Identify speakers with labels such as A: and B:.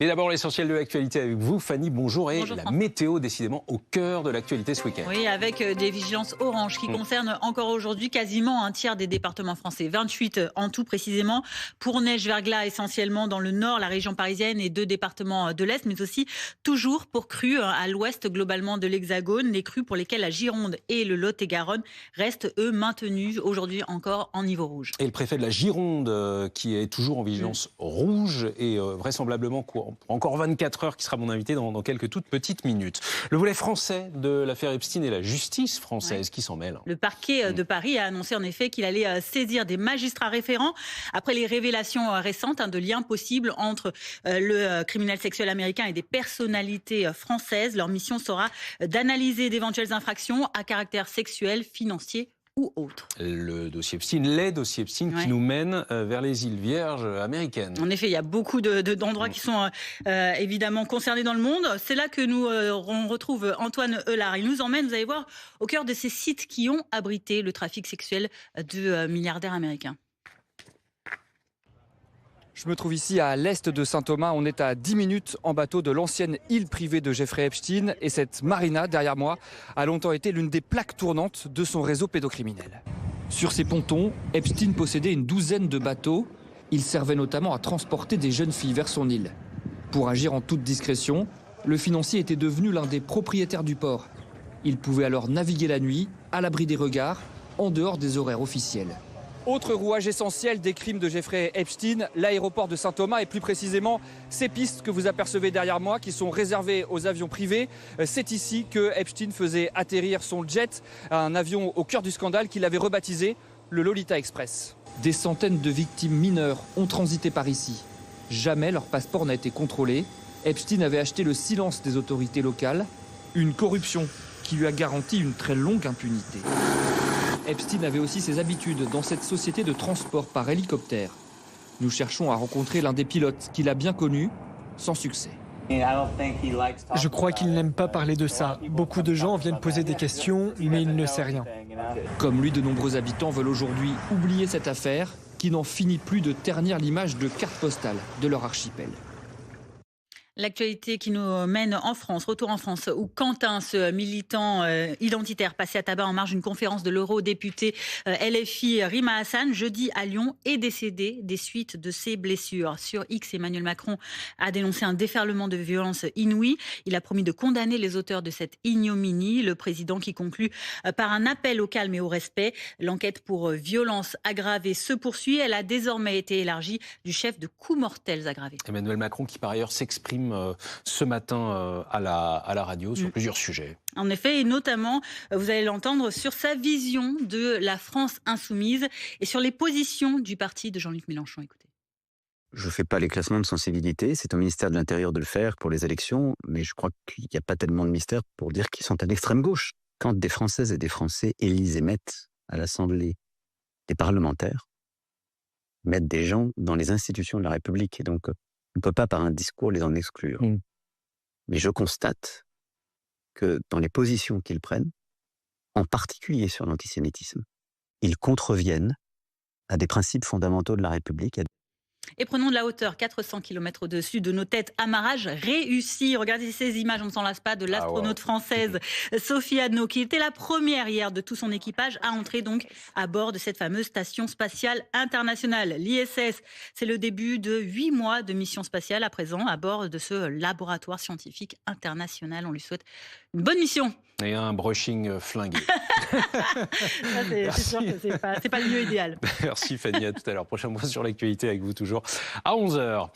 A: Et d'abord, l'essentiel de l'actualité avec vous, Fanny, bonjour. Et
B: Bonjour,
A: la
B: François.
A: météo, décidément, au cœur de l'actualité ce week-end.
B: Oui, avec des vigilances orange qui concernent encore aujourd'hui quasiment un tiers des départements français. 28 en tout précisément, pour neige, verglas essentiellement dans le nord, la région parisienne et 2 départements de l'Est, mais aussi toujours pour crues à l'ouest globalement de l'Hexagone. Les crues pour lesquelles la Gironde et le Lot-et-Garonne restent, eux, maintenus aujourd'hui encore en niveau rouge.
A: Et le préfet de la Gironde, qui est toujours en vigilance rouge et vraisemblablement pour encore 24 heures, qui sera mon invité dans quelques toutes petites minutes. Le volet français de l'affaire Epstein et la justice française qui s'en mêle.
B: Le parquet de Paris a annoncé en effet qu'il allait saisir des magistrats référents après les révélations récentes de liens possibles entre le criminel sexuel américain et des personnalités françaises. Leur mission sera d'analyser d'éventuelles infractions à caractère sexuel, financier ou autre.
A: Le dossier Epstein, les dossiers Epstein qui nous mènent vers les îles Vierges américaines.
B: En effet, il y a beaucoup d'endroits qui sont évidemment concernés dans le monde. C'est là que nous on retrouve Antoine Eulard. Il nous emmène, vous allez voir, au cœur de ces sites qui ont abrité le trafic sexuel de milliardaires américains.
C: Je me trouve ici à l'est de Saint-Thomas. On est à 10 minutes en bateau de l'ancienne île privée de Jeffrey Epstein. Et cette marina, derrière moi, a longtemps été l'une des plaques tournantes de son réseau pédocriminel. Sur ces pontons, Epstein possédait une douzaine de bateaux. Il servait notamment à transporter des jeunes filles vers son île. Pour agir en toute discrétion, le financier était devenu l'un des propriétaires du port. Il pouvait alors naviguer la nuit, à l'abri des regards, en dehors des horaires officiels. Autre rouage essentiel des crimes de Jeffrey Epstein, l'aéroport de Saint-Thomas et plus précisément ces pistes que vous apercevez derrière moi qui sont réservées aux avions privés. C'est ici que Epstein faisait atterrir son jet, un avion au cœur du scandale qu'il avait rebaptisé le Lolita Express. Des centaines de victimes mineures ont transité par ici. Jamais leur passeport n'a été contrôlé. Epstein avait acheté le silence des autorités locales, une corruption qui lui a garanti une très longue impunité. Epstein avait aussi ses habitudes dans cette société de transport par hélicoptère. Nous cherchons à rencontrer l'un des pilotes qu'il a bien connu, sans succès.
D: Je crois qu'il n'aime pas parler de ça. Beaucoup de gens viennent poser des questions, mais il ne sait rien.
C: Comme lui, de nombreux habitants veulent aujourd'hui oublier cette affaire qui n'en finit plus de ternir l'image de carte postale de leur archipel.
B: L'actualité qui nous mène en France, retour en France, où Quentin, ce militant identitaire passé à tabac en marge d'une conférence de l'eurodéputé LFI Rima Hassan, jeudi à Lyon, est décédé des suites de ses blessures. Sur X, Emmanuel Macron a dénoncé un déferlement de violence inouïe. Il a promis de condamner les auteurs de cette ignominie. Le président qui conclut par un appel au calme et au respect. L'enquête pour violence aggravée se poursuit. Elle a désormais été élargie du chef de coups mortels aggravés.
A: Emmanuel Macron qui par ailleurs s'exprime ce matin à la radio sur plusieurs sujets.
B: En effet, et notamment, vous allez l'entendre, sur sa vision de la France insoumise et sur les positions du parti de Jean-Luc Mélenchon. Écoutez.
E: Je ne fais pas les classements de sensibilité, c'est au ministère de l'Intérieur de le faire pour les élections, mais je crois qu'il n'y a pas tellement de mystère pour dire qu'ils sont à l'extrême gauche. Quand des Françaises et des Français élisent et mettent à l'Assemblée des parlementaires, mettent des gens dans les institutions de la République, et donc on ne peut pas par un discours les en exclure. Mais je constate que dans les positions qu'ils prennent, en particulier sur l'antisémitisme, ils contreviennent à des principes fondamentaux de la République.
B: Et prenons de la hauteur, 400 km au-dessus de nos têtes. Amarrage réussi. Regardez ces images, on ne s'en lasse pas, de l'astronaute française Sophie Adno, qui était la première hier de tout son équipage à entrer donc à bord de cette fameuse station spatiale internationale. L'ISS, c'est le début de 8 mois de mission spatiale à présent à bord de ce laboratoire scientifique international. On lui souhaite une bonne mission.
A: Et un brushing flingué.
B: C'est sûr que c'est pas le lieu idéal.
A: Merci Fanny, à tout à l'heure. Prochain point sur l'actualité avec vous toujours à 11h.